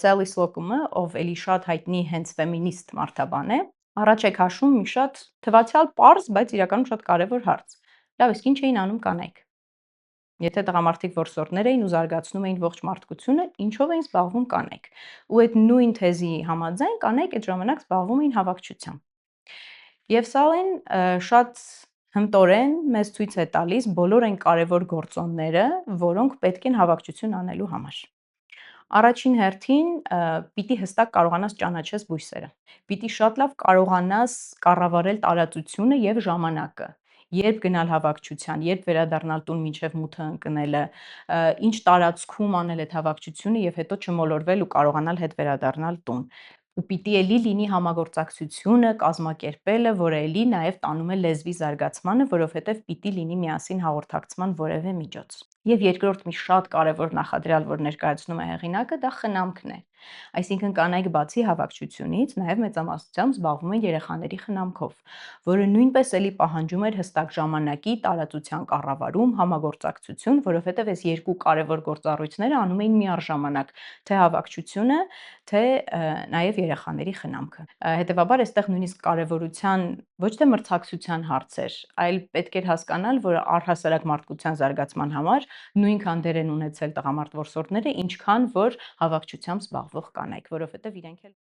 Սելի Սլոկումը, ով էլի շատ հայտնի հենց ֆեմինիստ մարդաբան է, առաջ է քաշում մի շատ թվացյալ պարզ, բայց իրականում շատ կարևոր հարց. լավ, իսկ ինչ էին անում կանայք։ Եթե տղամարդիկ որսորդներ էին ու զարգացնում էին ողջ մարդկությունը, ինչով էին զբաղվում կանայք։ Ու այդ նույն թեզի համաձայն կանայք այդ ժամանակ զբաղվում էին հավաքչությամբ։ Եվ Սալին շատ հմտորեն մեզ ցույց է տալիս բոլոր այն կարևոր գործոնները, որոնք պետք են հավաքչություն անելու համար։ Առաջին հերթին պիտի հստակ կարողանաս ճանաչես բույսերը։ Պիտի շատ լավ կարողանաս կառավարել տարածությունը եւ ժամանակը։ Երբ գնալ հավաքչության, երբ վերադառնալ տուն մինչև մութը ընկնելը, ինչ տարածքում անել այդ հավաքչությունը եւ հետո չմոլորվել ու կարողանալ հետ վերադառնալ տուն։ Ու պիտի էլի լինի համագործակցությունը, կազմակերպելը, որը էլի նաև տանում է լեզվի զարգացմանը, որովհետև պիտի լինի միասին հաղորդակցման որևէ միջոց։ Եվ երկրորդ մի շատ կարևոր նախադրյալ, որ ներկայացնում է հեղինակը, դա խնամքն է։ Այսինքն կանայք բացի հավաքչությունից նաև մեծամասնությամբ զբաղվում են երեխաների խնամքով, որը նույնպես էլի պահանջում էր հստակ ժամանակի, տարածության կառավարում, համագործակցություն, որովհետև այս երկու կարևոր գործառույթները անում էին միառժամանակ, թե հավաքչությունը, թե նաև երեխաների խնամքը։ Հետևաբար այստեղ նույնիսկ կարևորության ոչ թե մրցակցության հարց էր, այլ պետք էր հասկանալ, որ առհասարակ մարդկության զարգացման համար նույնքան դեր են ունեցել տղամարդ որսորդները, ինչքան որ հավաքչությամբ զբաղվող կանայք, որովհետև իրենք էլ